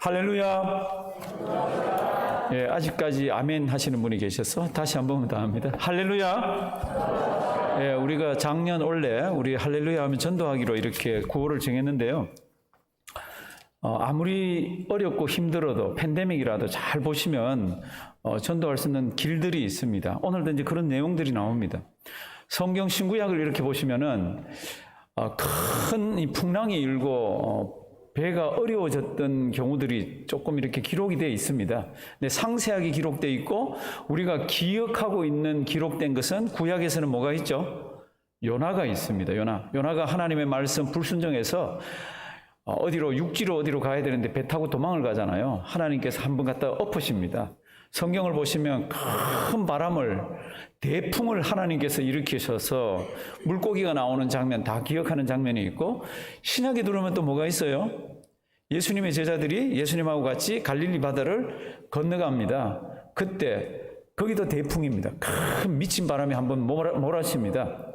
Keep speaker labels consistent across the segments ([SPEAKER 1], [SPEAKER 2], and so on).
[SPEAKER 1] 할렐루야. 예, 아직까지 아멘 하시는 분이 계셔서 다시 한 번 더 합니다. 할렐루야. 예, 우리가 작년 원래 우리 할렐루야 하면 전도하기로 이렇게 구호를 정했는데요. 아무리 어렵고 힘들어도 팬데믹이라도 잘 보시면 전도할 수 있는 길들이 있습니다. 오늘도 이제 그런 내용들이 나옵니다. 성경 신구약을 이렇게 보시면은 큰 이 풍랑이 일고 배가 어려워졌던 경우들이 조금 이렇게 기록이 되어 있습니다. 근데 상세하게 기록되어 있고 우리가 기억하고 있는 기록된 것은 구약에서는 뭐가 있죠? 요나가 있습니다. 요나가 하나님의 말씀 불순종해서 어디로 육지로 어디로 가야 되는데 배 타고 도망을 가잖아요. 하나님께서 한번 갖다 엎으십니다. 성경을 보시면 큰 바람을 대풍을 하나님께서 일으키셔서 물고기가 나오는 장면 다 기억하는 장면이 있고, 신약에 들어오면 또 뭐가 있어요? 예수님의 제자들이 예수님하고 같이 갈릴리 바다를 건너갑니다. 그때 거기도 대풍입니다. 큰 미친 바람이 한번 몰아칩니다.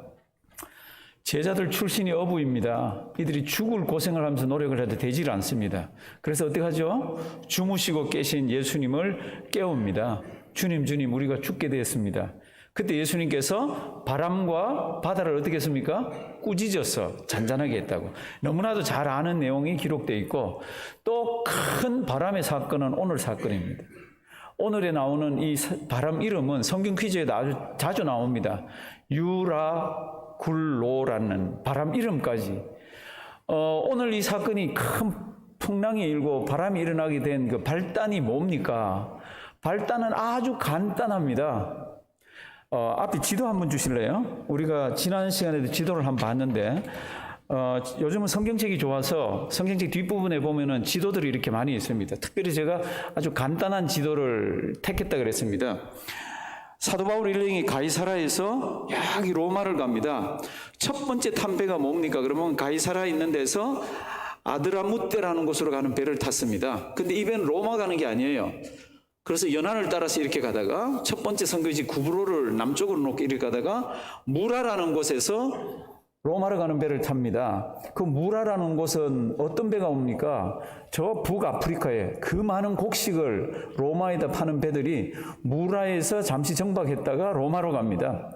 [SPEAKER 1] 제자들 출신이 어부입니다. 이들이 죽을 고생을 하면서 노력을 해도 되질 않습니다. 그래서 어떻게 하죠? 주무시고 계신 예수님을 깨웁니다. 주님, 우리가 죽게 되었습니다. 그때 예수님께서 바람과 바다를 어떻게 했습니까? 꾸짖어서 잔잔하게 했다고. 너무나도 잘 아는 내용이 기록되어 있고, 또 큰 바람의 사건은 오늘 사건입니다. 오늘에 나오는 이 바람 이름은 성경 퀴즈에도 아주 자주 나옵니다. 유라굴로라는 바람 이름까지. 오늘 이 사건이 큰 풍랑이 일고 바람이 일어나게 된 그 발단이 뭡니까? 발단은 아주 간단합니다. 앞에 지도 한번 주실래요? 우리가 지난 시간에도 지도를 한번 봤는데, 요즘은 성경책이 좋아서 성경책 뒷부분에 보면은 지도들이 이렇게 많이 있습니다. 특별히 제가 아주 간단한 지도를 택했다 그랬습니다. 사도 바울 일행이 가이사라에서 여기 로마를 갑니다. 첫 번째 탄 배가 뭡니까? 그러면 가이사라 있는 데서 아드라무떼라는 곳으로 가는 배를 탔습니다. 근데 이 배는 로마 가는 게 아니에요. 그래서 연안을 따라서 이렇게 가다가 첫 번째 선교지 구브로를 남쪽으로 놓고 이렇게 가다가 무라라는 곳에서 로마로 가는 배를 탑니다. 그 무라라는 곳은 어떤 배가 옵니까? 저 북아프리카에 그 많은 곡식을 로마에다 파는 배들이 무라에서 잠시 정박했다가 로마로 갑니다.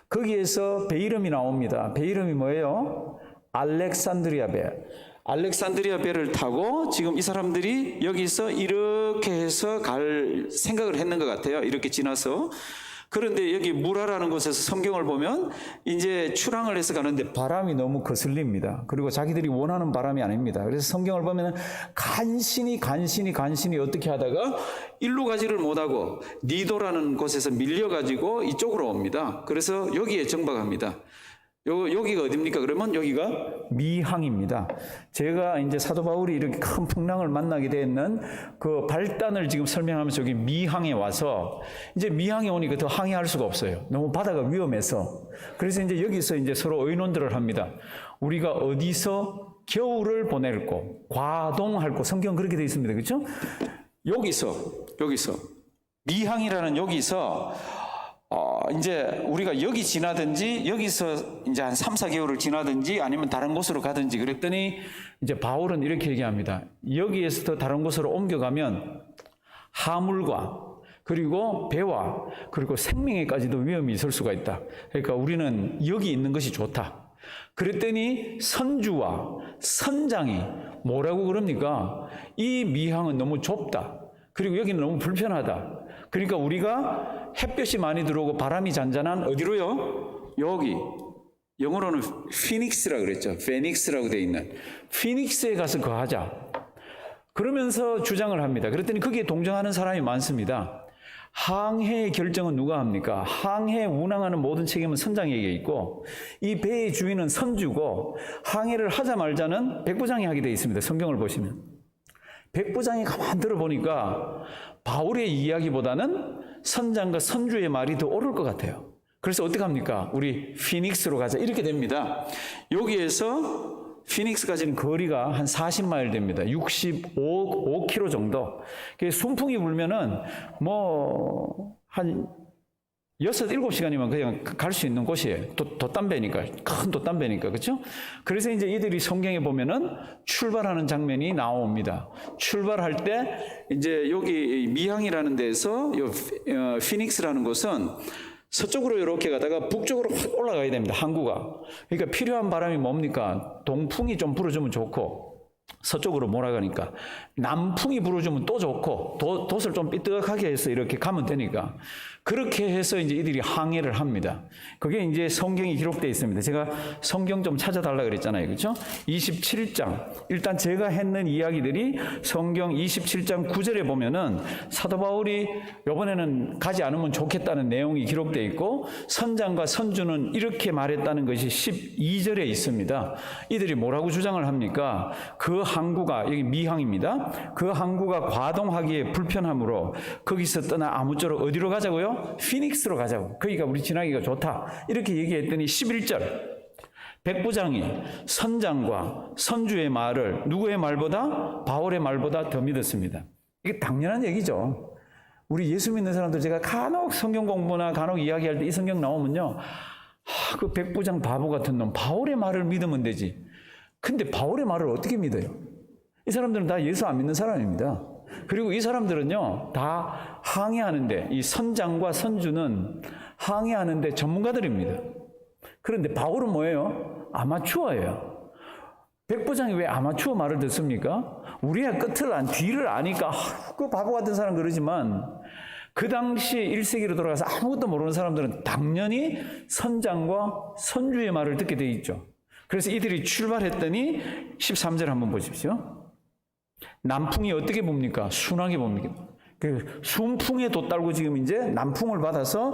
[SPEAKER 1] 거기에서 배 이름이 나옵니다. 배 이름이 뭐예요? 알렉산드리아 배. 알렉산드리아 배를 타고 지금 이 사람들이 여기서 이렇게 해서 갈 생각을 했는 것 같아요. 이렇게 지나서. 그런데 여기 무라라는 곳에서 성경을 보면 이제 출항을 해서 가는데 바람이 너무 거슬립니다. 그리고 자기들이 원하는 바람이 아닙니다. 그래서 성경을 보면 간신히 어떻게 하다가 일로 가지를 못하고 니도라는 곳에서 밀려가지고 이쪽으로 옵니다. 그래서 여기에 정박합니다. 여기가 어딥니까? 그러면 여기가 미항입니다. 제가 이제 사도 바울이 이렇게 큰 풍랑을 만나게 되는 그 발단을 지금 설명하면서 여기 미항에 와서 이제 미항에 오니까 더 항해할 수가 없어요. 너무 바다가 위험해서. 그래서 이제 여기서 이제 서로 의논들을 합니다. 우리가 어디서 겨울을 보낼고 과동할 곳, 성경 그렇게 되어 있습니다. 그렇죠? 여기서 미항이라는 여기서 이제 우리가 여기 지나든지 여기서 이제 한 3, 4개월을 지나든지 아니면 다른 곳으로 가든지 그랬더니 이제 바울은 이렇게 얘기합니다. 여기에서 더 다른 곳으로 옮겨가면 하물과 그리고 배와 그리고 생명에까지도 위험이 있을 수가 있다. 그러니까 우리는 여기 있는 것이 좋다. 그랬더니 선주와 선장이 뭐라고 그럽니까? 이 미항은 너무 좁다. 그리고 여기는 너무 불편하다. 그러니까 우리가 햇볕이 많이 들어오고 바람이 잔잔한 어디로요? 여기. 영어로는 피닉스라고 그랬죠. 페닉스라고 되어 있는. 피닉스에 가서 거하자. 그러면서 주장을 합니다. 그랬더니 거기에 동정하는 사람이 많습니다. 항해의 결정은 누가 합니까? 항해 운항하는 모든 책임은 선장에게 있고 이 배의 주인은 선주고 항해를 하자 말자는 백부장이 하게 되어 있습니다. 성경을 보시면. 백부장이 가만 들어보니까 바울의 이야기보다는 선장과 선주의 말이 더 옳을 것 같아요. 그래서 어떻게 합니까? 우리 피닉스로 가자. 이렇게 됩니다. 여기에서 피닉스까지는 거리가 한 40마일 됩니다. 65km 정도. 순풍이 불면은 한 6, 7시간이면 그냥 갈 수 있는 곳이에요. 돛담배니까, 큰 돛담배니까, 그렇죠? 그래서 이제 이들이 성경에 보면은 출발하는 장면이 나옵니다. 출발할 때 이제 여기 미항이라는 데서 피닉스라는 곳은 서쪽으로 이렇게 가다가 북쪽으로 확 올라가야 됩니다. 항구가. 그러니까 필요한 바람이 뭡니까? 동풍이 좀 불어주면 좋고, 서쪽으로 몰아가니까 남풍이 불어주면 또 좋고, 돛을 좀 삐뚤하게 해서 이렇게 가면 되니까 그렇게 해서 이제 이들이 항해를 합니다. 그게 이제 성경이 기록되어 있습니다. 제가 성경 좀 찾아달라 그랬잖아요. 그렇죠? 27장. 일단 제가 했는 이야기들이 성경 27장 9절에 보면은 사도 바울이 이번에는 가지 않으면 좋겠다는 내용이 기록되어 있고, 선장과 선주는 이렇게 말했다는 것이 12절에 있습니다. 이들이 뭐라고 주장을 합니까? 그 항구가, 여기 미항입니다. 그 항구가 과동하기에 불편하므로 거기서 떠나 아무쪼록 어디로 가자고요? 피닉스로 가자고. 거기가 우리 지나기가 좋다. 이렇게 얘기했더니 11절. 백부장이 선장과 선주의 말을 누구의 말보다? 바울의 말보다 더 믿었습니다. 이게 당연한 얘기죠. 우리 예수 믿는 사람들, 제가 간혹 성경 공부나 간혹 이야기할 때 이 성경 나오면요, 그 백부장 바보 같은 놈, 바울의 말을 믿으면 되지. 근데 바울의 말을 어떻게 믿어요? 이 사람들은 다 예수 안 믿는 사람입니다. 그리고 이 사람들은요, 다 항해하는데, 이 선장과 선주는 항해하는데 전문가들입니다. 그런데 바울은 뭐예요? 아마추어예요. 백부장이 왜 아마추어 말을 듣습니까? 우리의 뒤를 아니까, 그 바보 같은 사람 그러지만, 그 당시 1세기로 돌아가서 아무것도 모르는 사람들은 당연히 선장과 선주의 말을 듣게 돼 있죠. 그래서 이들이 출발했더니 13절 한번 보십시오. 남풍이 어떻게 봅니까? 순하게 봅니까? 그 순풍에 돛달고 지금 이제 남풍을 받아서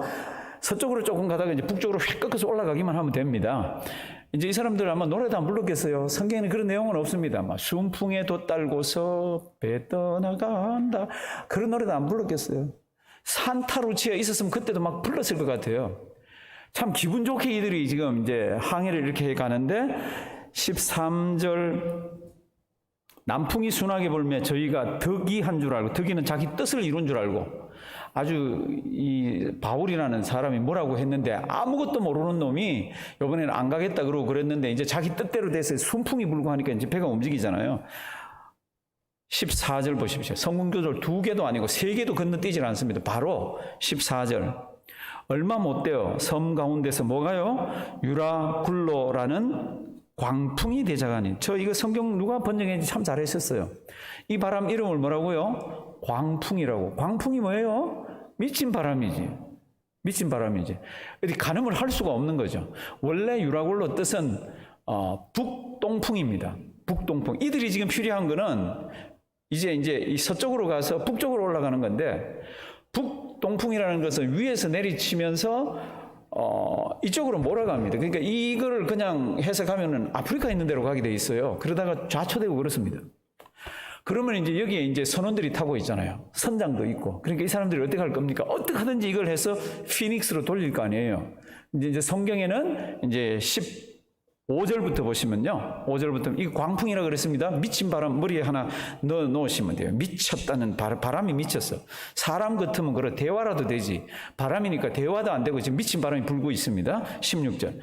[SPEAKER 1] 서쪽으로 조금 가다가 이제 북쪽으로 휙 꺾어서 올라가기만 하면 됩니다. 이제 이 사람들 아마 노래도 안 불렀겠어요. 성경에는 그런 내용은 없습니다. 막 순풍에 돛달고서 배 떠나간다. 그런 노래도 안 불렀겠어요. 산타루치아 있었으면 그때도 막 불렀을 것 같아요. 참 기분 좋게 이들이 지금 이제 항해를 이렇게 가는데 13절 남풍이 순하게 불며 저희가 덕이한 줄 알고, 덕이는 자기 뜻을 이룬 줄 알고, 아주 이 바울이라는 사람이 뭐라고 했는데 아무것도 모르는 놈이 이번에는 안 가겠다 그러고 그랬는데 이제 자기 뜻대로 돼서 순풍이 불고 하니까 이제 배가 움직이잖아요. 14절 보십시오. 성문교절 2개도 아니고 3개도 건너뛰질 않습니다. 바로 14절. 얼마 못 돼요. 섬 가운데서 뭐가요? 유라굴로라는 광풍이 대자가니. 저 이거 성경 누가 번역했는지 참 잘하셨어요. 이 바람 이름을 뭐라고요? 광풍이라고. 광풍이 뭐예요? 미친 바람이지. 미친 바람이지. 어디 가늠을 할 수가 없는 거죠. 원래 유라굴로 뜻은 북동풍입니다. 북동풍. 이들이 지금 필요한 거는 이제 이 서쪽으로 가서 북쪽으로 올라가는 건데, 북동풍이라는 것은 위에서 내리치면서 이쪽으로 몰아갑니다. 그러니까 이거를 그냥 해석하면은 아프리카 있는 데로 가게 돼 있어요. 그러다가 좌초되고 그렇습니다. 그러면 이제 여기에 이제 선원들이 타고 있잖아요. 선장도 있고. 그러니까 이 사람들이 어떻게 할 겁니까? 어떻게 하든지 이걸 해서 피닉스로 돌릴 거 아니에요. 이제 성경에는 이제 15절부터 보시면요. 5절부터, 이거 광풍이라고 그랬습니다. 미친 바람 머리에 하나 넣어 놓으시면 돼요. 미쳤다는 바람이 미쳤어. 사람 같으면 그래, 대화라도 되지. 바람이니까 대화도 안 되고 지금 미친 바람이 불고 있습니다. 16절.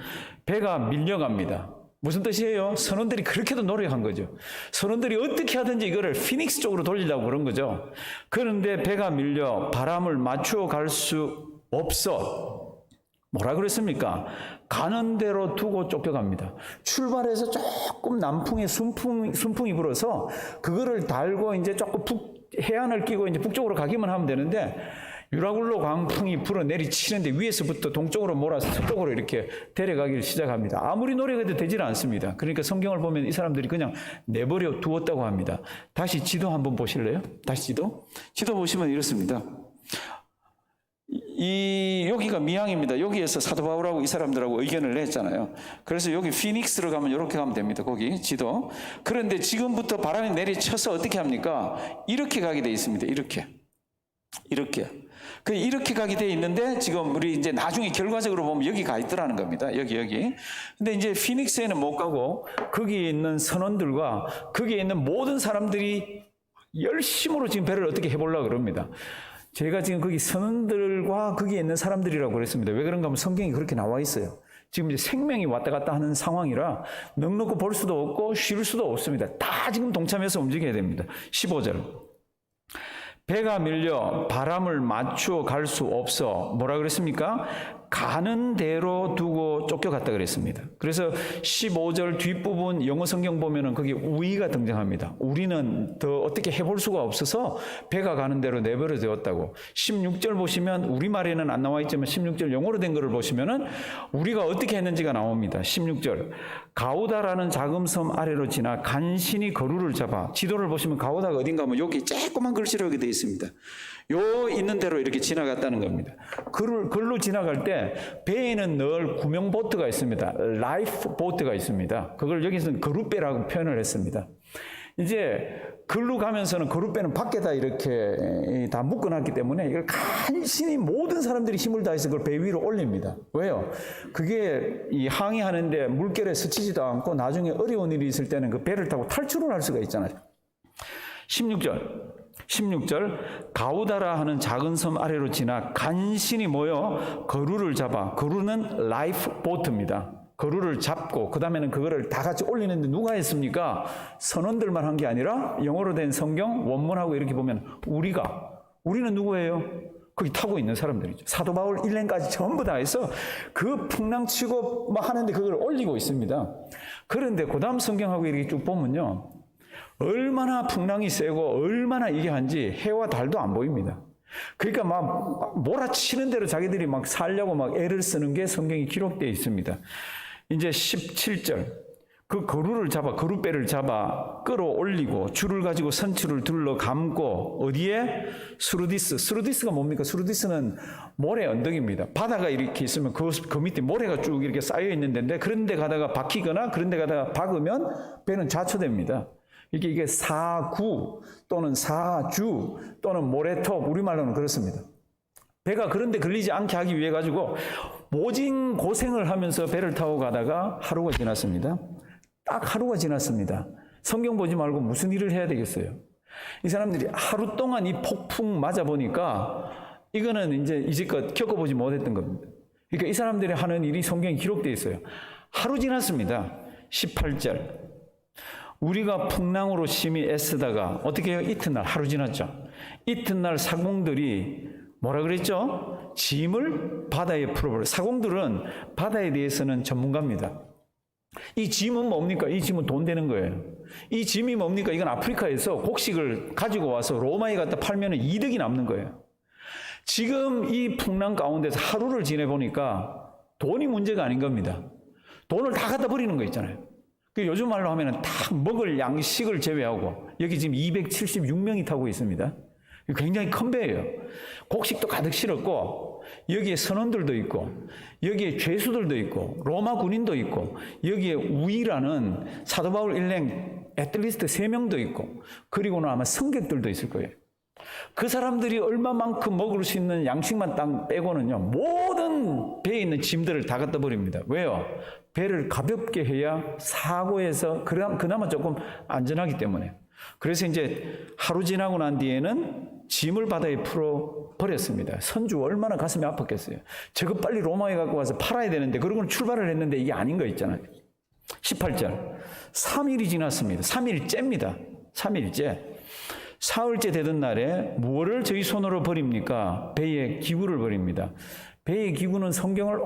[SPEAKER 1] 배가 밀려갑니다. 무슨 뜻이에요? 선원들이 그렇게도 노력한 거죠. 선원들이 어떻게 하든지 이거를 피닉스 쪽으로 돌리려고 그런 거죠. 그런데 배가 밀려 바람을 맞추어 갈 수 없어. 뭐라 그랬습니까? 가는 대로 두고 쫓겨갑니다. 출발해서 조금 남풍에 순풍이 불어서 그거를 달고 이제 조금 해안을 끼고 이제 북쪽으로 가기만 하면 되는데, 유라굴로 광풍이 불어 내리치는데 위에서부터 동쪽으로 몰아서 서쪽으로 이렇게 데려가기를 시작합니다. 아무리 노력해도 되질 않습니다. 그러니까 성경을 보면 이 사람들이 그냥 내버려 두었다고 합니다. 다시 지도 한번 보실래요? 다시 지도 보시면 이렇습니다. 여기가 미항입니다. 여기에서 사도 바울하고 이 사람들하고 의견을 냈잖아요. 그래서 여기 피닉스로 가면 이렇게 가면 됩니다. 거기 지도. 그런데 지금부터 바람이 내리쳐서 어떻게 합니까? 이렇게 가게 돼 있습니다. 이렇게 가게 돼 있는데, 지금 우리 이제 나중에 결과적으로 보면 여기 가 있더라는 겁니다. 여기. 근데 이제 피닉스에는 못 가고 거기에 있는 선원들과 거기에 있는 모든 사람들이 열심으로 지금 배를 어떻게 해보려고 그럽니다. 제가 지금 거기 선원들과 거기에 있는 사람들이라고 그랬습니다. 왜 그런가 하면 성경이 그렇게 나와 있어요. 지금 이제 생명이 왔다 갔다 하는 상황이라 넉넉히 볼 수도 없고 쉴 수도 없습니다. 다 지금 동참해서 움직여야 됩니다. 15절. 배가 밀려 바람을 맞추어 갈 수 없어 뭐라 그랬습니까? 가는 대로 두고 쫓겨갔다 그랬습니다. 그래서 15절 뒷부분 영어 성경 보면은 거기 우리가 등장합니다. 우리는 더 어떻게 해볼 수가 없어서 배가 가는 대로 내버려 두었다고. 16절 보시면 우리말에는 안 나와 있지만 16절 영어로 된 거를 보시면은 우리가 어떻게 했는지가 나옵니다. 16절. 가우다라는 작은 섬 아래로 지나 간신히 거루를 잡아. 지도를 보시면 가우다가 어딘가 하면 여기 조그만 글씨로 이렇게 되어 있습니다. 요 있는 대로 이렇게 지나갔다는 겁니다. 글로 지나갈 때 배에는 늘 구명 보트가 있습니다. 라이프 보트가 있습니다. 그걸 여기서는 거룻배라고 표현을 했습니다. 이제 글로 가면서는 거룻배는 밖에다 이렇게 다 묶어놨기 때문에 이걸 간신히 모든 사람들이 힘을 다해서 그걸 배 위로 올립니다. 왜요? 그게 이 항해하는데 물결에 스치지도 않고 나중에 어려운 일이 있을 때는 그 배를 타고 탈출을 할 수가 있잖아요. 16절 가우다라 하는 작은 섬 아래로 지나 간신히 모여 거루를 잡아. 거루는 라이프 보트입니다. 거루를 잡고 그 다음에는 그거를 다 같이 올리는데 누가 했습니까? 선원들만 한 게 아니라 영어로 된 성경 원문하고 이렇게 보면 우리는 누구예요? 거기 타고 있는 사람들이죠. 사도 바울 일행까지 전부 다 해서 그 풍랑치고 막 하는데 그걸 올리고 있습니다. 그런데 그 다음 성경하고 이렇게 쭉 보면요, 얼마나 풍랑이 세고 얼마나 이게 한지 해와 달도 안 보입니다. 그러니까 막 몰아치는 대로 자기들이 막 살려고 막 애를 쓰는 게 성경이 기록되어 있습니다. 이제 17절. 그 거루를 잡아, 거룻배를 잡아 끌어올리고 줄을 가지고 선추를 둘러 감고 어디에? 스루디스가 뭡니까? 스루디스는 모래 언덕입니다. 바다가 이렇게 있으면 그 밑에 모래가 쭉 이렇게 쌓여 있는 데인데 그런 데 가다가 박히거나 그런 데 가다가 박으면 배는 좌초됩니다. 이게 사구 또는 사주 또는 모래톱, 우리말로는 그렇습니다. 배가 그런 데 걸리지 않게 하기 위해 가지고 모진 고생을 하면서 배를 타고 가다가 하루가 지났습니다. 딱 하루가 지났습니다. 성경 보지 말고 무슨 일을 해야 되겠어요? 이 사람들이 하루 동안 이 폭풍 맞아보니까 이거는 이제 이제껏 겪어보지 못했던 겁니다. 그러니까 이 사람들이 하는 일이 성경에 기록되어 있어요. 하루 지났습니다. 18절. 우리가 풍랑으로 심히 애쓰다가 어떻게 해요? 이튿날 하루 지났죠. 이튿날 사공들이 뭐라 그랬죠? 짐을 바다에 풀어버려요. 사공들은 바다에 대해서는 전문가입니다. 이 짐은 뭡니까? 이 짐은 돈 되는 거예요. 이 짐이 뭡니까? 이건 아프리카에서 곡식을 가지고 와서 로마에 갖다 팔면 이득이 남는 거예요. 지금 이 풍랑 가운데서 하루를 지내보니까 돈이 문제가 아닌 겁니다. 돈을 다 갖다 버리는 거 있잖아요. 요즘 말로 하면 딱 먹을 양식을 제외하고 여기 지금 276명이 타고 있습니다. 굉장히 큰 배예요. 곡식도 가득 실었고 여기에 선원들도 있고 여기에 죄수들도 있고 로마 군인도 있고 여기에 우이라는 사도 바울 일행 애틀리스트 3명도 있고 그리고는 아마 승객들도 있을 거예요. 그 사람들이 얼마만큼 먹을 수 있는 양식만 딱 빼고는요, 모든 배에 있는 짐들을 다 갖다 버립니다. 왜요? 배를 가볍게 해야 사고에서 그나마 조금 안전하기 때문에. 그래서 이제 하루 지나고 난 뒤에는 짐을 바다에 풀어 버렸습니다. 선주 얼마나 가슴이 아팠겠어요. 저거 빨리 로마에 갖고 와서 팔아야 되는데 그러고는 출발을 했는데 이게 아닌 거 있잖아요. 18절. 3일이 지났습니다. 3일째입니다. 3일째. 사흘째 되던 날에 무엇을 저희 손으로 버립니까? 배의 기구를 버립니다. 배의 기구는 성경을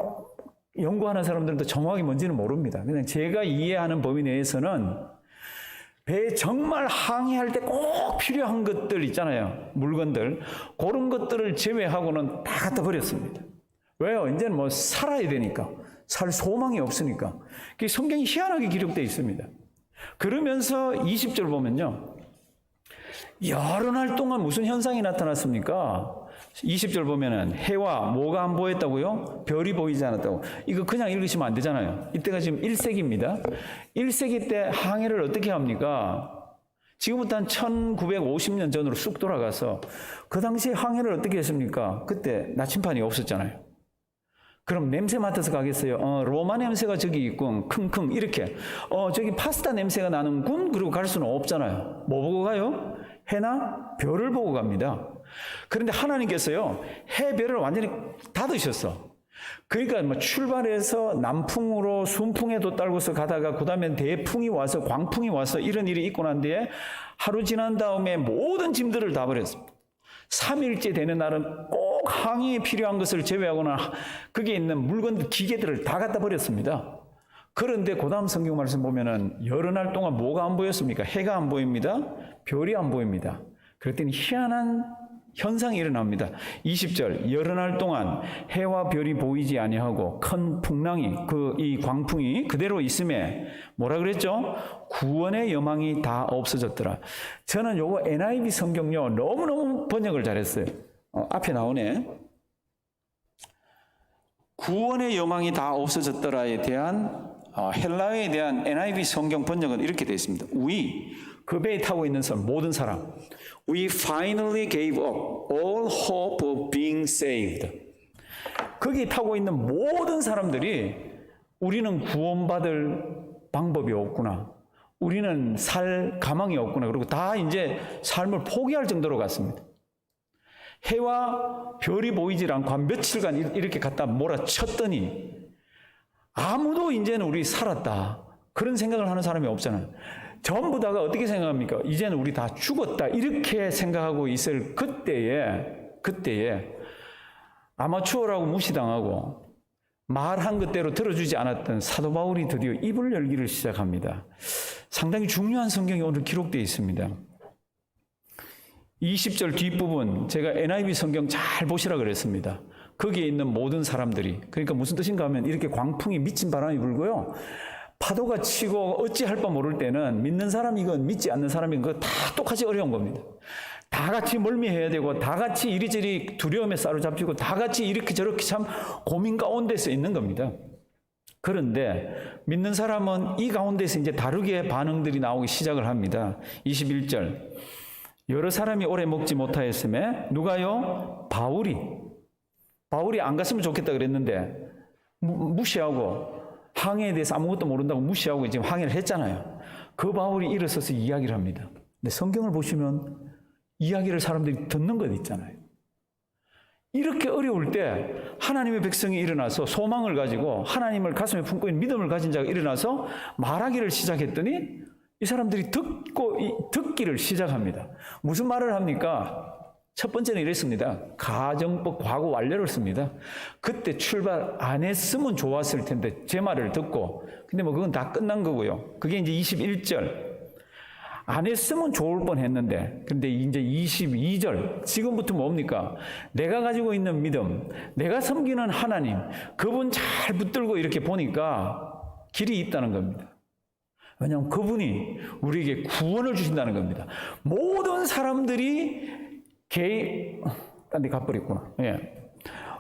[SPEAKER 1] 연구하는 사람들도 정확히 뭔지는 모릅니다. 그냥 제가 이해하는 범위 내에서는 배에 정말 항해할 때 꼭 필요한 것들 있잖아요. 물건들. 그런 것들을 제외하고는 다 갖다 버렸습니다. 왜요? 이제는 뭐 살아야 되니까. 살 소망이 없으니까. 그게 성경이 희한하게 기록되어 있습니다. 그러면서 20절 보면요. 여러 날 동안 무슨 현상이 나타났습니까? 20절 보면은 해와 뭐가 안 보였다고요? 별이 보이지 않았다고. 이거 그냥 읽으시면 안 되잖아요. 이때가 지금 1세기입니다. 1세기 때 항해를 어떻게 합니까? 지금부터 한 1950년 전으로 쑥 돌아가서 그 당시에 항해를 어떻게 했습니까? 그때 나침판이 없었잖아요. 그럼 냄새 맡아서 가겠어요? 로마 냄새가 저기 있군. 킁킁 이렇게. 저기 파스타 냄새가 나는군. 그리고 갈 수는 없잖아요. 뭐 보고 가요? 해나 별을 보고 갑니다. 그런데 하나님께서요, 해, 별을 완전히 닫으셨어. 그러니까 뭐 출발해서 남풍으로 순풍에도 딸고서 가다가 그 다음에 대풍이 와서 광풍이 와서 이런 일이 있고 난 뒤에 하루 지난 다음에 모든 짐들을 다 버렸습니다. 3일째 되는 날은 꼭 항해에 필요한 것을 제외하고는 거기에 있는 물건, 기계들을 다 갖다 버렸습니다. 그런데 그 다음 성경 말씀 보면은 여러 날 동안 뭐가 안 보였습니까? 해가 안 보입니다. 별이 안 보입니다. 그랬더니 희한한 현상이 일어납니다. 20절, 여러 날 동안 해와 별이 보이지 아니하고 큰 풍랑이, 이 광풍이 그대로 있음에 뭐라 그랬죠? 구원의 여망이 다 없어졌더라. 저는 요거 NIV 성경요 너무너무 번역을 잘했어요. 앞에 나오네. 구원의 여망이 다 없어졌더라에 대한 헬라어에 대한 NIV 성경 번역은 이렇게 되어 있습니다. 그 배에 타고 있는 사람, 모든 사람. We finally gave up all hope of being saved. 거기 타고 있는 모든 사람들이 우리는 구원받을 방법이 없구나. 우리는 살 가망이 없구나. 그리고 다 이제 삶을 포기할 정도로 갔습니다. 해와 별이 보이질 않고 한 며칠간 이렇게 갖다 몰아쳤더니 아무도 이제는 우리 살았다. 그런 생각을 하는 사람이 없잖아요. 전부 다가 어떻게 생각합니까? 이제는 우리 다 죽었다. 이렇게 생각하고 있을 그때에 아마추어라고 무시당하고 말한 것대로 들어주지 않았던 사도 바울이 드디어 입을 열기를 시작합니다. 상당히 중요한 성경이 오늘 기록되어 있습니다. 20절 뒷부분 제가 NIV 성경 잘 보시라 그랬습니다. 거기에 있는 모든 사람들이, 그러니까 무슨 뜻인가 하면 이렇게 광풍이 미친 바람이 불고요. 파도가 치고 어찌할 바 모를 때는 믿는 사람이건 믿지 않는 사람이건 다 똑같이 어려운 겁니다. 다 같이 멀미해야 되고 다 같이 이리저리 두려움에 사로잡히고 다 같이 이렇게 저렇게 참 고민 가운데서 있는 겁니다. 그런데 믿는 사람은 이 가운데서 이제 다르게 반응들이 나오기 시작을 합니다. 21절, 여러 사람이 오래 먹지 못하였음에 누가요? 바울이 안 갔으면 좋겠다 그랬는데 무시하고 항해에 대해서 아무것도 모른다고 무시하고 지금 항해를 했잖아요. 그 바울이 일어서서 이야기를 합니다. 근데 성경을 보시면 이야기를 사람들이 듣는 것 있잖아요. 이렇게 어려울 때 하나님의 백성이 일어나서 소망을 가지고 하나님을 가슴에 품고 있는 믿음을 가진 자가 일어나서 말하기를 시작했더니 이 사람들이 듣기를 시작합니다. 무슨 말을 합니까? 첫 번째는 이랬습니다. 가정법 과거 완료를 씁니다. 그때 출발 안 했으면 좋았을 텐데 제 말을 듣고, 근데 뭐 그건 다 끝난 거고요. 그게 이제 21절. 안 했으면 좋을 뻔 했는데, 근데 이제 22절. 지금부터 뭡니까? 내가 가지고 있는 믿음, 내가 섬기는 하나님, 그분 잘 붙들고 이렇게 보니까 길이 있다는 겁니다. 왜냐하면 그분이 우리에게 구원을 주신다는 겁니다. 모든 사람들이 딴 데 가버렸구나. 예.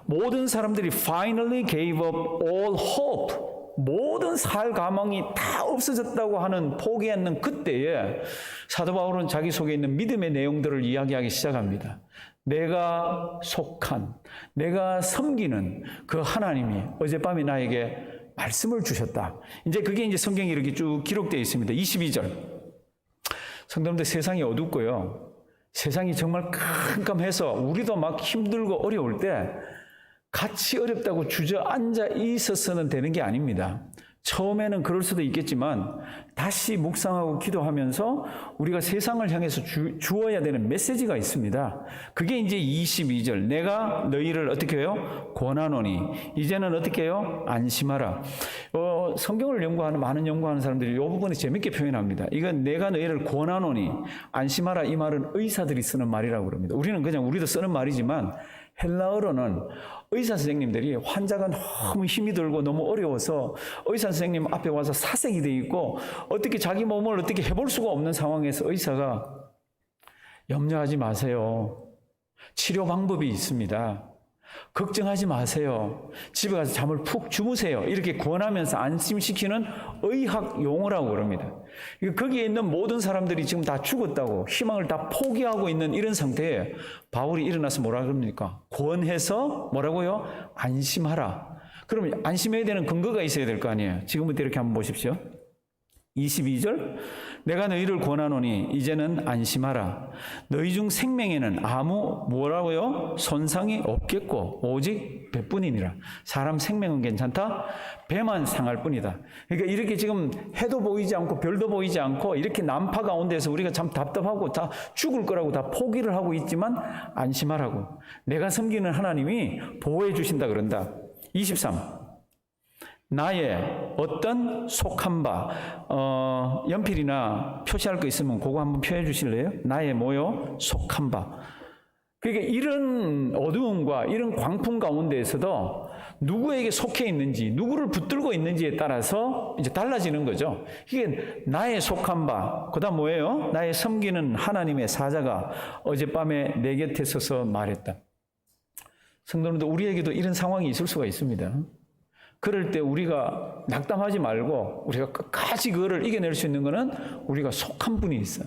[SPEAKER 1] 모든 사람들이 finally gave up all hope. 모든 살 가망이 다 없어졌다고 하는 포기했는 그때에 사도 바울은 자기 속에 있는 믿음의 내용들을 이야기하기 시작합니다. 내가 속한, 내가 섬기는 그 하나님이 어젯밤에 나에게 말씀을 주셨다. 이제 그게 이제 성경에 이렇게 쭉 기록되어 있습니다. 22절. 성도님들, 세상이 어둡고요. 세상이 정말 깜깜해서 우리도 막 힘들고 어려울 때 같이 어렵다고 주저앉아 있어서는 되는 게 아닙니다. 처음에는 그럴 수도 있겠지만 다시 묵상하고 기도하면서 우리가 세상을 향해서 주어야 되는 메시지가 있습니다. 그게 이제 22절. 내가 너희를 어떻게 해요? 권하노니 이제는 어떻게 해요? 안심하라. 성경을 연구하는 많은 연구하는 사람들이 이 부분에 재밌게 표현합니다. 이건 내가 너희를 권하노니 안심하라. 이 말은 의사들이 쓰는 말이라고 그럽니다. 우리는 그냥 우리도 쓰는 말이지만 헬라어로는 의사 선생님들이 환자가 너무 힘이 들고 너무 어려워서 의사 선생님 앞에 와서 사색이 돼 있고 어떻게 자기 몸을 어떻게 해볼 수가 없는 상황에서 의사가 염려하지 마세요. 치료 방법이 있습니다. 걱정하지 마세요. 집에 가서 잠을 푹 주무세요. 이렇게 권하면서 안심시키는 의학 용어라고 그럽니다. 거기에 있는 모든 사람들이 지금 다 죽었다고 희망을 다 포기하고 있는 이런 상태에 바울이 일어나서 뭐라 그럽니까? 권해서 뭐라고요? 안심하라. 그러면 안심해야 되는 근거가 있어야 될 거 아니에요. 지금부터 이렇게 한번 보십시오. 22절. 내가 너희를 권하노니 이제는 안심하라. 너희 중 생명에는 아무 뭐라고요? 손상이 없겠고 오직 배뿐이니라. 사람 생명은 괜찮다? 배만 상할 뿐이다. 그러니까 이렇게 지금 해도 보이지 않고 별도 보이지 않고 이렇게 난파 가운데서 우리가 참 답답하고 다 죽을 거라고 다 포기를 하고 있지만 안심하라고. 내가 섬기는 하나님이 보호해 주신다 그런다. 23. 나의 어떤 속한 바, 연필이나 표시할 거 있으면 그거 한번 표해 주실래요? 나의 뭐요? 속한 바. 그러니까 이런 어두움과 이런 광풍 가운데에서도 누구에게 속해 있는지, 누구를 붙들고 있는지에 따라서 이제 달라지는 거죠. 이게 나의 속한 바, 그 다음 뭐예요? 나의 섬기는 하나님의 사자가 어젯밤에 내 곁에 서서 말했다. 성도님들, 우리에게도 이런 상황이 있을 수가 있습니다. 그럴 때 우리가 낙담하지 말고 우리가 끝까지 그거를 이겨낼 수 있는 것은 우리가 속한 분이 있어요.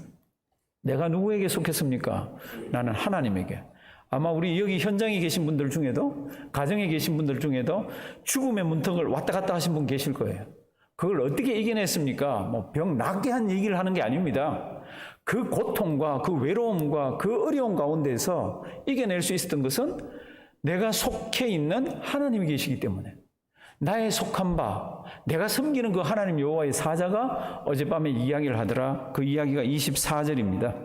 [SPEAKER 1] 내가 누구에게 속했습니까? 나는 하나님에게. 아마 우리 여기 현장에 계신 분들 중에도, 가정에 계신 분들 중에도 죽음의 문턱을 왔다 갔다 하신 분 계실 거예요. 그걸 어떻게 이겨냈습니까? 뭐 병 낫게 한 얘기를 하는 게 아닙니다. 그 고통과 그 외로움과 그 어려움 가운데서 이겨낼 수 있었던 것은 내가 속해 있는 하나님이 계시기 때문에. 나의 속한 바, 내가 섬기는 그 하나님 여호와의 사자가 어젯밤에 이야기를 하더라. 그 이야기가 24절입니다.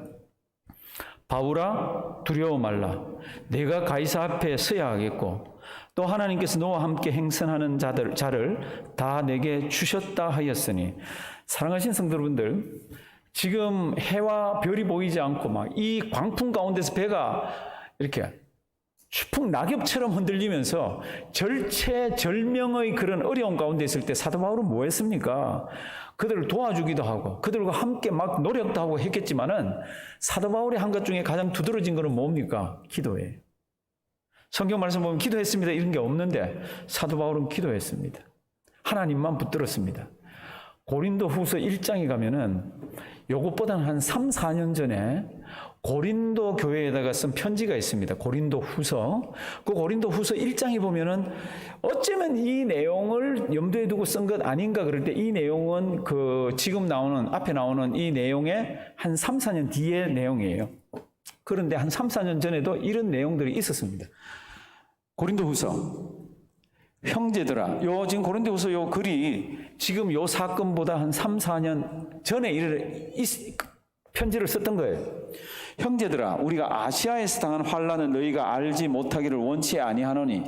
[SPEAKER 1] 바울아 두려워 말라. 내가 가이사 앞에 서야 하겠고 또 하나님께서 너와 함께 행선하는 자를 다 내게 주셨다 하였으니. 사랑하신 성도 여러분들, 지금 해와 별이 보이지 않고 막 이 광풍 가운데서 배가 이렇게 추풍 낙엽처럼 흔들리면서 절체절명의 그런 어려움 가운데 있을 때 사도 바울은 뭐 했습니까? 그들을 도와주기도 하고 그들과 함께 막 노력도 하고 했겠지만은 사도 바울의 한 것 중에 가장 두드러진 것은 뭡니까? 기도예요. 성경 말씀 보면 기도했습니다 이런 게 없는데 사도 바울은 기도했습니다. 하나님만 붙들었습니다. 고린도 후서 1장에 가면은 요것보다는 한 3, 4년 전에 고린도 교회에다가 쓴 편지가 있습니다. 고린도 후서. 그 고린도 후서 1장에 보면은 어쩌면 이 내용을 염두에 두고 쓴 것 아닌가 그럴 때 이 내용은 그 지금 나오는, 앞에 나오는 이 내용의 한 3, 4년 뒤의 내용이에요. 그런데 한 3, 4년 전에도 이런 내용들이 있었습니다. 고린도 후서. 형제들아, 지금 고린도 후서 요 글이 지금 요 사건보다 한 3, 4년 전에 편지를 썼던 거예요. 형제들아, 우리가 아시아에서 당한 환난을 너희가 알지 못하기를 원치 아니하노니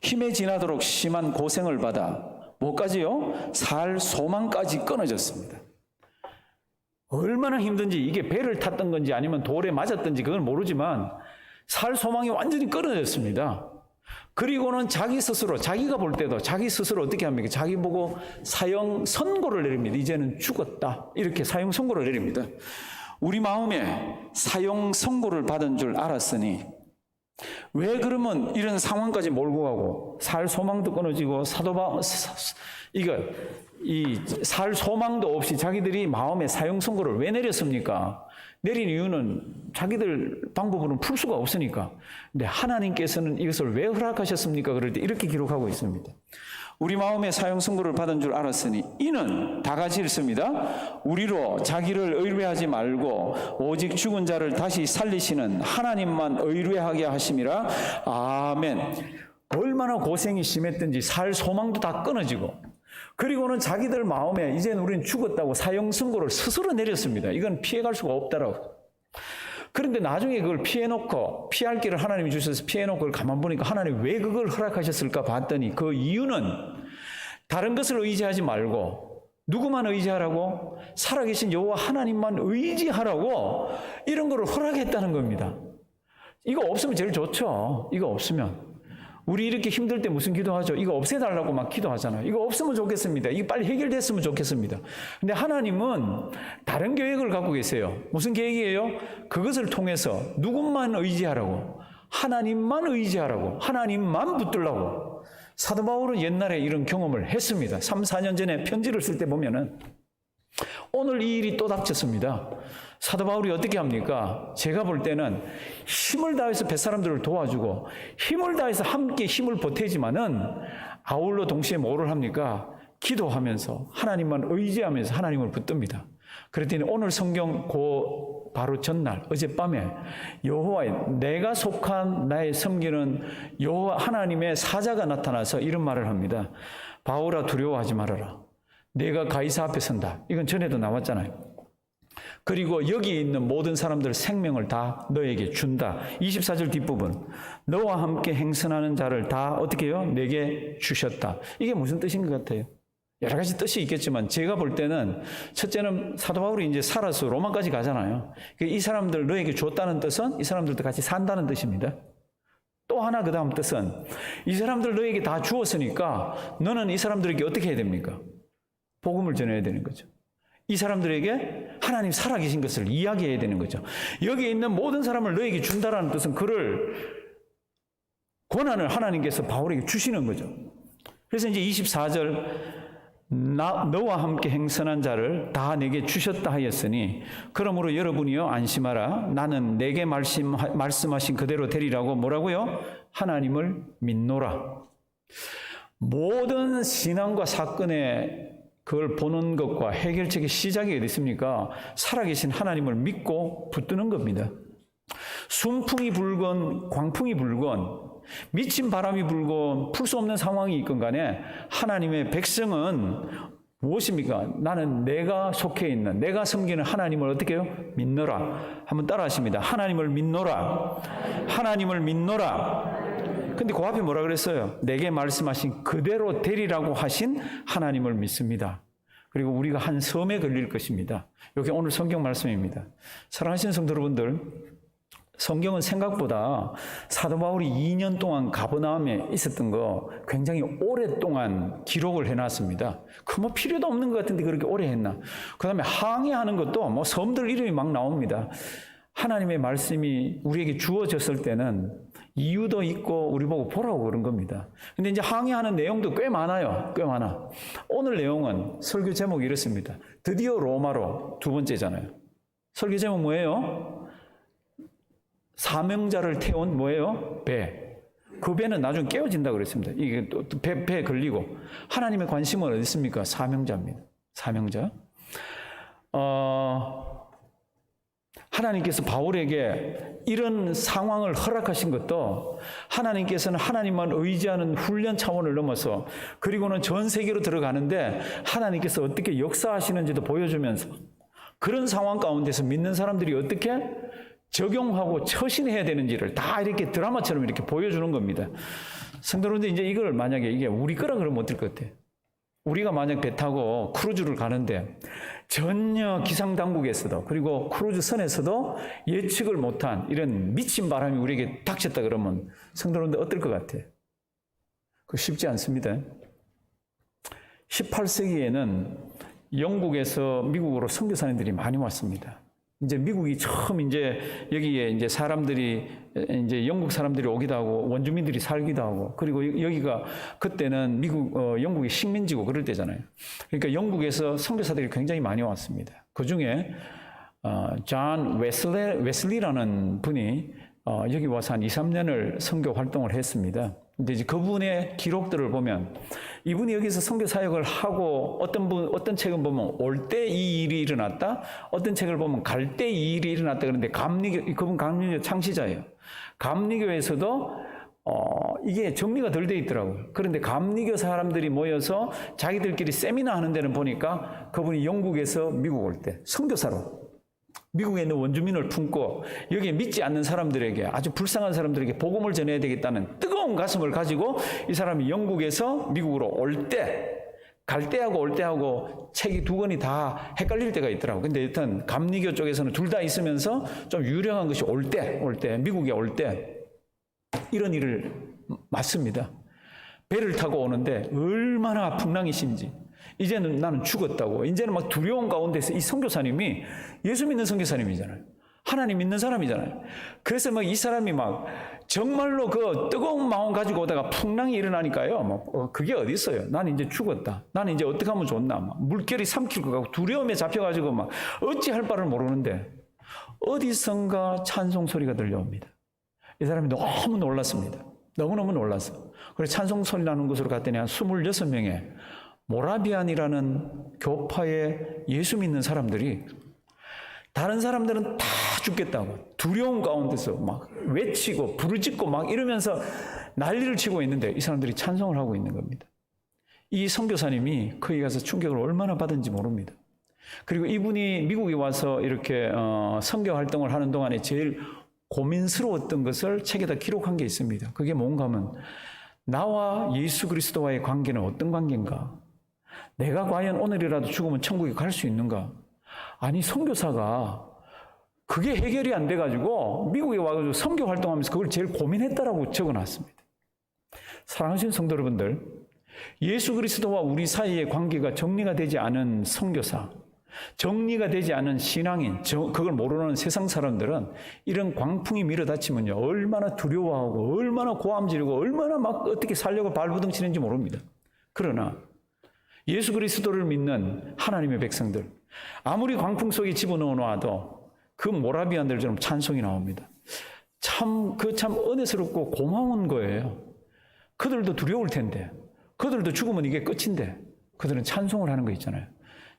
[SPEAKER 1] 힘에 지나도록 심한 고생을 받아 뭐까지요? 살 소망까지 끊어졌습니다. 얼마나 힘든지, 이게 배를 탔던 건지 아니면 돌에 맞았던지 그건 모르지만 살 소망이 완전히 끊어졌습니다. 그리고는 자기 스스로, 자기가 볼 때도 자기 스스로 어떻게 합니까? 자기 보고 사형 선고를 내립니다. 이제는 죽었다. 이렇게 사형 선고를 내립니다. 우리 마음에 사형 선고를 받은 줄 알았으니 왜 그러면 이런 상황까지 몰고 가고 살 소망도 끊어지고 살 소망도 없이 자기들이 마음에 사형 선고를 왜 내렸습니까? 내린 이유는 자기들 방법으로는 풀 수가 없으니까. 근데 하나님께서는 이것을 왜 허락하셨습니까? 그럴 때 이렇게 기록하고 있습니다. 우리 마음에 사형 선고를 받은 줄 알았으니 이는 다 같이 읽습니다. 우리로 자기를 의뢰하지 말고 오직 죽은 자를 다시 살리시는 하나님만 의뢰하게 하심이라. 아멘. 얼마나 고생이 심했든지 살 소망도 다 끊어지고 그리고는 자기들 마음에 이제는 우리는 죽었다고 사형 선고를 스스로 내렸습니다. 이건 피해갈 수가 없다라고. 그런데 나중에 그걸 피해놓고 피할 길을 하나님이 주셔서 피해놓고 그걸 가만 보니까 하나님 왜 그걸 허락하셨을까 봤더니 그 이유는 다른 것을 의지하지 말고 누구만 의지하라고? 살아계신 여호와 하나님만 의지하라고 이런 걸 허락했다는 겁니다. 이거 없으면 제일 좋죠. 이거 없으면. 우리 이렇게 힘들 때 무슨 기도하죠? 이거 없애달라고 막 기도하잖아요. 이거 없으면 좋겠습니다. 이거 빨리 해결됐으면 좋겠습니다. 근데 하나님은 다른 계획을 갖고 계세요. 무슨 계획이에요? 그것을 통해서 누구만 의지하라고, 하나님만 의지하라고, 하나님만 붙들라고. 사도 바울은 옛날에 이런 경험을 했습니다. 3, 4년 전에 편지를 쓸 때 보면은 오늘 이 일이 또 닥쳤습니다. 사도 바울이 어떻게 합니까? 제가 볼 때는 힘을 다해서 뱃사람들을 도와주고 힘을 다해서 함께 힘을 보태지만은 아울러 동시에 뭐를 합니까? 기도하면서 하나님만 의지하면서 하나님을 붙듭니다. 그랬더니 오늘 성경 바로 전날 어젯밤에 여호와의 내가 속한 나의 섬기는 여호와 하나님의 사자가 나타나서 이런 말을 합니다. 바울아 두려워하지 말아라. 내가 가이사 앞에 선다. 이건 전에도 나왔잖아요. 그리고 여기 있는 모든 사람들 생명을 다 너에게 준다. 24절 뒷부분. 너와 함께 행선하는 자를 다 어떻게 해요? 내게 주셨다. 이게 무슨 뜻인 것 같아요? 여러 가지 뜻이 있겠지만 제가 볼 때는 첫째는 사도 바울이 이제 살아서 로마까지 가잖아요. 이 사람들 너에게 줬다는 뜻은 이 사람들도 같이 산다는 뜻입니다. 또 하나 그 다음 뜻은 이 사람들 너에게 다 주었으니까 너는 이 사람들에게 어떻게 해야 됩니까? 복음을 전해야 되는 거죠. 이 사람들에게 하나님 살아계신 것을 이야기해야 되는 거죠. 여기 있는 모든 사람을 너에게 준다라는 뜻은 그를 권한을 하나님께서 바울에게 주시는 거죠. 그래서 이제 24절 너와 함께 행선한 자를 다 내게 주셨다 하였으니 그러므로 여러분이요 안심하라. 나는 내게 말씀하신 그대로 되리라고 뭐라고요? 하나님을 믿노라. 모든 신앙과 사건의 그걸 보는 것과 해결책의 시작이 어디 있습니까? 살아계신 하나님을 믿고 붙드는 겁니다. 순풍이 불건 광풍이 불건 미친 바람이 불건 풀 수 없는 상황이 있건 간에 하나님의 백성은 무엇입니까? 나는 내가 속해 있는 내가 섬기는 하나님을 어떻게 해요? 믿노라. 한번 따라 하십니다. 하나님을 믿노라. 하나님을 믿노라. 근데 그 앞에 뭐라 그랬어요? 내게 말씀하신 그대로 되리라고 하신 하나님을 믿습니다. 그리고 우리가 한 섬에 걸릴 것입니다. 이게 오늘 성경 말씀입니다. 사랑하시는 성도 여러분들, 성경은 생각보다 사도 바울이 2년 동안 가버나움에 있었던 거 굉장히 오랫동안 기록을 해놨습니다. 그 뭐 필요도 없는 것 같은데 그렇게 오래 했나? 그 다음에 항해하는 것도 뭐 섬들 이름이 막 나옵니다. 하나님의 말씀이 우리에게 주어졌을 때는 이유도 있고 우리 보고 보라고 그런 겁니다. 근데 이제 항해하는 내용도 꽤 많아요. 꽤 많아. 오늘 내용은 설교 제목이 이렇습니다. 드디어 로마로 두 번째잖아요. 설교 제목 뭐예요? 사명자를 태운 뭐예요? 배. 그 배는 나중에 깨어진다고 그랬습니다. 이게 또 배에 걸리고. 하나님의 관심은 어디 있습니까? 사명자입니다. 사명자. 하나님께서 바울에게 이런 상황을 허락하신 것도 하나님께서는 하나님만 의지하는 훈련 차원을 넘어서 그리고는 전 세계로 들어가는데 하나님께서 어떻게 역사하시는지도 보여주면서 그런 상황 가운데서 믿는 사람들이 어떻게 적용하고 처신해야 되는지를 다 이렇게 드라마처럼 이렇게 보여주는 겁니다. 성도 여러분들, 이제 이걸 만약에 이게 우리 거라 그러면 어떨 것 같아요? 우리가 만약 배 타고 크루즈를 가는데 전혀 기상당국에서도 그리고 크루즈 선에서도 예측을 못한 이런 미친 바람이 우리에게 닥쳤다 그러면 성도 여러분들 어떨 것 같아요? 그거 쉽지 않습니다. 18세기에는 영국에서 미국으로 선교사님들이 많이 왔습니다. 이제 미국이 처음 이제 여기에 이제 사람들이 이제 영국 사람들이 오기도 하고 원주민들이 살기도 하고 그리고 여기가 그때는 영국이 식민지고 그럴 때잖아요. 그러니까 영국에서 선교사들이 굉장히 많이 왔습니다. 그 중에 존 웨슬리라는 분이 여기 와서 한 2, 3년을 선교 활동을 했습니다. 근데 이제 그분의 기록들을 보면 이분이 여기서 선교 사역을 하고 어떤 책은 보면 올 때 이 일이 일어났다. 어떤 책을 보면 갈 때 이 일이 일어났다. 그런데 그분 감리교 창시자예요. 감리교에서도 이게 정리가 덜 돼 있더라고요. 그런데 감리교 사람들이 모여서 자기들끼리 세미나 하는 데는 보니까 그분이 영국에서 미국 올 때 선교사로 미국에 있는 원주민을 품고 여기에 믿지 않는 사람들에게 아주 불쌍한 사람들에게 복음을 전해야 되겠다는 뜨거운 가슴을 가지고 이 사람이 영국에서 미국으로 올 때 갈 때하고 올 때하고 책이 두 권이 다 헷갈릴 때가 있더라고요. 근데 일단 감리교 쪽에서는 둘 다 있으면서 좀 유명한 것이 올 때, 미국에 올 때 이런 일을 맞습니다. 배를 타고 오는데 얼마나 풍랑이신지 이제는 나는 죽었다고 이제는 막 두려운 가운데서 이 선교사님이 예수 믿는 선교사님이잖아요. 하나님 믿는 사람이잖아요. 그래서 막 이 사람이 막 정말로 그 뜨거운 마음 가지고 오다가 풍랑이 일어나니까요. 그게 어디 있어요? 나는 이제 죽었다. 나는 이제 어떻게 하면 좋나? 막 물결이 삼킬 것 같고 두려움에 잡혀가지고 막 어찌할 바를 모르는데 어디선가 찬송 소리가 들려옵니다. 이 사람이 너무 놀랐습니다. 너무너무 놀랐어. 그래서 찬송 소리 나는 곳으로 갔더니 한 26명의 모라비안이라는 교파의 예수 믿는 사람들이 다른 사람들은 다 죽겠다고 두려움 가운데서 막 외치고 부르짖고 막 이러면서 난리를 치고 있는데 이 사람들이 찬송을 하고 있는 겁니다. 이 선교사님이 거기 가서 충격을 얼마나 받은지 모릅니다. 그리고 이분이 미국에 와서 이렇게 선교 활동을 하는 동안에 제일 고민스러웠던 것을 책에다 기록한 게 있습니다. 그게 뭔가 하면 나와 예수 그리스도와의 관계는 어떤 관계인가? 내가 과연 오늘이라도 죽으면 천국에 갈 수 있는가? 아니 선교사가 그게 해결이 안 돼가지고 미국에 와가지고 선교 활동하면서 그걸 제일 고민했다라고 적어놨습니다. 사랑하시는 성도 여러분들, 예수 그리스도와 우리 사이의 관계가 정리가 되지 않은 선교사, 정리가 되지 않은 신앙인, 그걸 모르는 세상 사람들은 이런 광풍이 밀어닥치면요 얼마나 두려워하고 얼마나 고함 지르고 얼마나 막 어떻게 살려고 발부둥치는지 모릅니다. 그러나 예수 그리스도를 믿는 하나님의 백성들, 아무리 광풍 속에 집어넣어 놔도 그 모라비안들처럼 찬송이 나옵니다. 참 은혜스럽고 고마운 거예요. 그들도 두려울 텐데, 그들도 죽으면 이게 끝인데 그들은 찬송을 하는 거 있잖아요.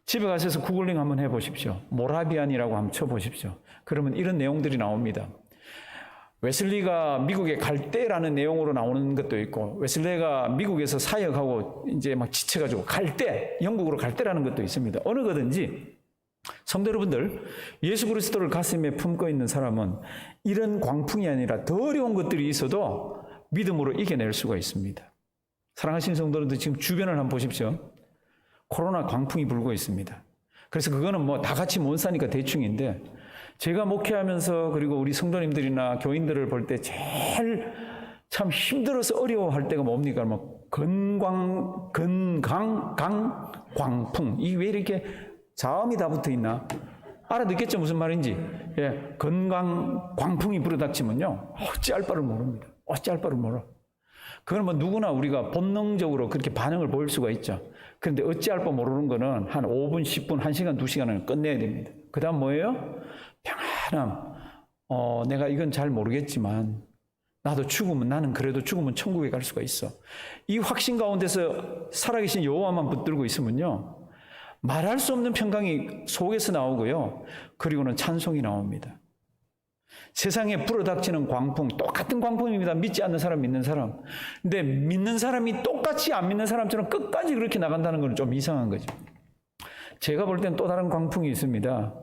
[SPEAKER 1] 집에 가셔서 구글링 한번 해보십시오. 모라비안이라고 한번 쳐보십시오. 그러면 이런 내용들이 나옵니다. 웨슬리가 미국에 갈 때라는 내용으로 나오는 것도 있고, 웨슬리가 미국에서 사역하고 이제 막 지쳐가지고 갈 때, 영국으로 갈 때라는 것도 있습니다. 어느 거든지 성도 여러분들, 예수 그리스도를 가슴에 품고 있는 사람은 이런 광풍이 아니라 더 어려운 것들이 있어도 믿음으로 이겨낼 수가 있습니다. 사랑하시는 성도들도 지금 주변을 한번 보십시오. 코로나 광풍이 불고 있습니다. 그래서 그거는 뭐 다 같이 못 사니까 대충인데, 제가 목회하면서 그리고 우리 성도님들이나 교인들을 볼 때 제일 참 힘들어서 어려워할 때가 뭡니까? 뭐 광풍. 이게 왜 이렇게 자음이 다 붙어 있나? 알아듣겠죠? 무슨 말인지. 예, 광풍이 불어닥치면요 어찌할 바를 모릅니다. 어찌할 바를 몰라. 그건 뭐 누구나 우리가 본능적으로 그렇게 반응을 보일 수가 있죠. 그런데 어찌할 바 모르는 거는 한 5분, 10분, 1시간, 2시간은 끝내야 됩니다. 그 다음 뭐예요? 평안함. 내가 이건 잘 모르겠지만 나도 나는 그래도 죽으면 천국에 갈 수가 있어. 이 확신 가운데서 살아계신 여호와만 붙들고 있으면요 말할 수 없는 평강이 속에서 나오고요. 그리고는 찬송이 나옵니다. 세상에 불어닥치는 광풍, 똑같은 광풍입니다. 믿지 않는 사람, 믿는 사람. 근데 믿는 사람이 똑같이 안 믿는 사람처럼 끝까지 그렇게 나간다는 건 좀 이상한 거죠. 제가 볼 땐 또 다른 광풍이 있습니다.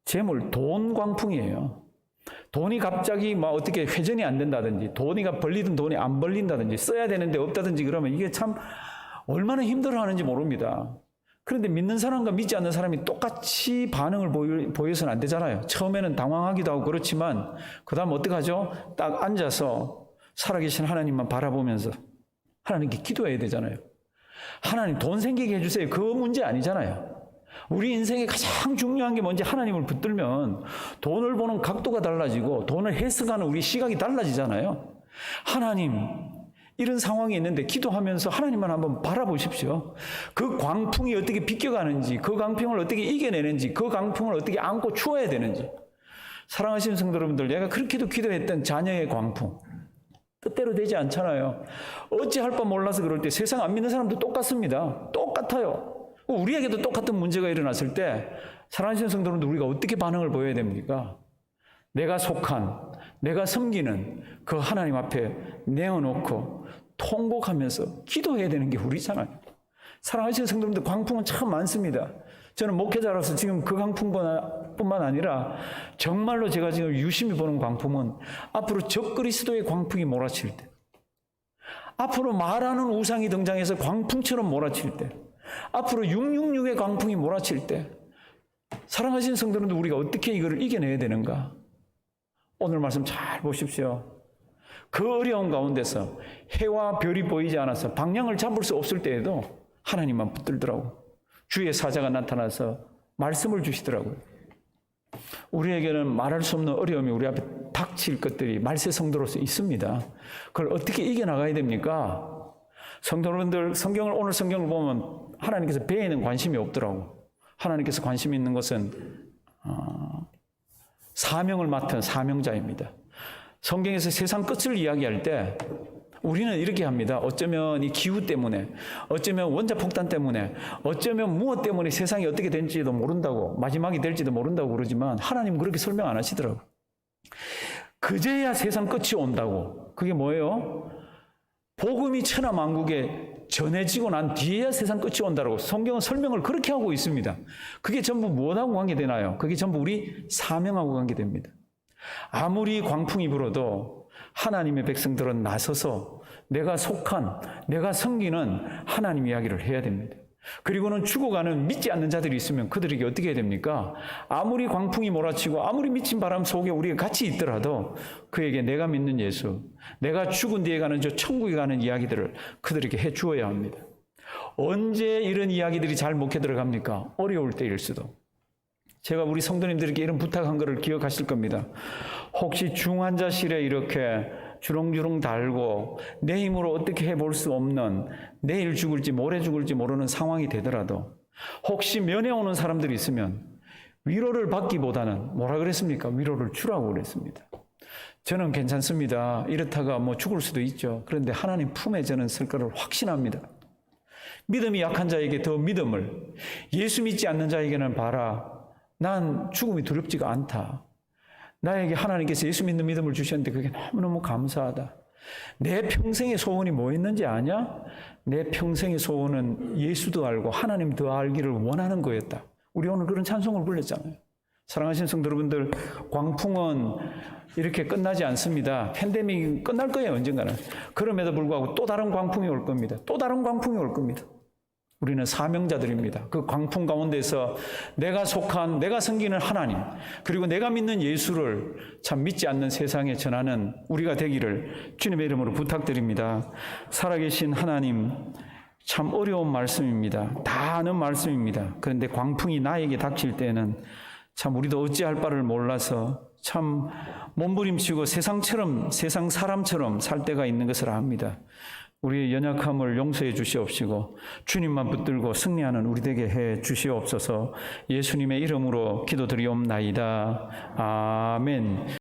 [SPEAKER 1] 재물, 돈 광풍이에요. 돈이 갑자기 막 어떻게 회전이 안 된다든지, 돈이가 벌리든 돈이 안 벌린다든지, 써야 되는데 없다든지 그러면 이게 참 얼마나 힘들어하는지 모릅니다. 그런데 믿는 사람과 믿지 않는 사람이 똑같이 반응을 보여서는 안 되잖아요. 처음에는 당황하기도 하고 그렇지만 그 다음 어떡하죠? 딱 앉아서 살아계신 하나님만 바라보면서 하나님께 기도해야 되잖아요. 하나님 돈 생기게 해주세요. 그 문제 아니잖아요. 우리 인생에 가장 중요한 게 뭔지 하나님을 붙들면 돈을 보는 각도가 달라지고 돈을 해석하는 우리 시각이 달라지잖아요. 하나님, 이런 상황이 있는데 기도하면서 하나님만 한번 바라보십시오. 그 광풍이 어떻게 비껴가는지, 그 광풍을 어떻게 이겨내는지, 그 광풍을 어떻게 안고 추워야 되는지. 사랑하시는 성도 여러분들, 내가 그렇게도 기도했던 자녀의 광풍 뜻대로 되지 않잖아요. 어찌할 바 몰라서 그럴 때 세상 안 믿는 사람도 똑같습니다. 똑같아요. 우리에게도 똑같은 문제가 일어났을 때 사랑하시는 성도 여러분들, 우리가 어떻게 반응을 보여야 됩니까? 내가 속한, 내가 섬기는 그 하나님 앞에 내어놓고 통곡하면서 기도해야 되는 게 우리잖아요. 사랑하시는 성도님들, 광풍은 참 많습니다. 저는 목회자로서 지금 그 광풍뿐만 아니라 정말로 제가 지금 유심히 보는 광풍은 앞으로 적그리스도의 광풍이 몰아칠 때, 앞으로 말하는 우상이 등장해서 광풍처럼 몰아칠 때, 앞으로 666의 광풍이 몰아칠 때, 사랑하시는 성도님들, 우리가 어떻게 이거를 이겨내야 되는가? 오늘 말씀 잘 보십시오. 그 어려운 가운데서 해와 별이 보이지 않아서 방향을 잡을 수 없을 때에도 하나님만 붙들더라고. 주의 사자가 나타나서 말씀을 주시더라고요. 우리에게는 말할 수 없는 어려움이 우리 앞에 닥칠 것들이 말세 성도로서 있습니다. 그걸 어떻게 이겨나가야 됩니까? 성도 여러분들, 오늘 성경을 보면 하나님께서 배에는 관심이 없더라고. 하나님께서 관심 있는 것은 사명을 맡은 사명자입니다. 성경에서 세상 끝을 이야기할 때 우리는 이렇게 합니다. 어쩌면 이 기후 때문에, 어쩌면 원자폭탄 때문에, 어쩌면 무엇 때문에 세상이 어떻게 될지도 모른다고, 마지막이 될지도 모른다고 그러지만 하나님 그렇게 설명 안 하시더라고요. 그제야 세상 끝이 온다고. 그게 뭐예요? 복음이 천하만국에 전해지고 난 뒤에야 세상 끝이 온다고 성경은 설명을 그렇게 하고 있습니다. 그게 전부 무엇하고 관계되나요? 그게 전부 우리 사명하고 관계됩니다. 아무리 광풍이 불어도 하나님의 백성들은 나서서 내가 속한, 내가 섬기는 하나님 이야기를 해야 됩니다. 그리고는 죽어가는 믿지 않는 자들이 있으면 그들에게 어떻게 해야 됩니까? 아무리 광풍이 몰아치고 아무리 미친 바람 속에 우리가 같이 있더라도 그에게 내가 믿는 예수, 내가 죽은 뒤에 가는 저 천국에 가는 이야기들을 그들에게 해 주어야 합니다. 언제 이런 이야기들이 잘 먹혀 들어갑니까? 어려울 때일 수도. 제가 우리 성도님들에게 이런 부탁한 것을 기억하실 겁니다. 혹시 중환자실에 이렇게 주렁주렁 달고 내 힘으로 어떻게 해볼 수 없는 내일 죽을지 모레 죽을지 모르는 상황이 되더라도 혹시 면회 오는 사람들이 있으면 위로를 받기보다는 뭐라 그랬습니까? 위로를 주라고 그랬습니다. 저는 괜찮습니다. 이렇다가 뭐 죽을 수도 있죠. 그런데 하나님 품에 저는 쓸 거를 확신합니다. 믿음이 약한 자에게 더 믿음을, 예수 믿지 않는 자에게는 봐라, 난 죽음이 두렵지가 않다. 나에게 하나님께서 예수 믿는 믿음을 주셨는데 그게 너무너무 감사하다. 내 평생의 소원이 뭐였는지 아냐? 내 평생의 소원은 예수도 알고 하나님 더 알기를 원하는 거였다. 우리 오늘 그런 찬송을 불렀잖아요. 사랑하시는 성도 여러분들, 광풍은 이렇게 끝나지 않습니다. 팬데믹이 끝날 거예요, 언젠가는. 그럼에도 불구하고 또 다른 광풍이 올 겁니다. 또 다른 광풍이 올 겁니다. 우리는 사명자들입니다. 그 광풍 가운데서 내가 속한, 내가 섬기는 하나님, 그리고 내가 믿는 예수를 참 믿지 않는 세상에 전하는 우리가 되기를 주님의 이름으로 부탁드립니다. 살아계신 하나님, 참 어려운 말씀입니다. 다 아는 말씀입니다. 그런데 광풍이 나에게 닥칠 때는 참 우리도 어찌할 바를 몰라서 참 몸부림치고 세상 사람처럼 살 때가 있는 것을 압니다. 우리의 연약함을 용서해 주시옵시고 주님만 붙들고 승리하는 우리 되게 해 주시옵소서. 예수님의 이름으로 기도드리옵나이다. 아멘.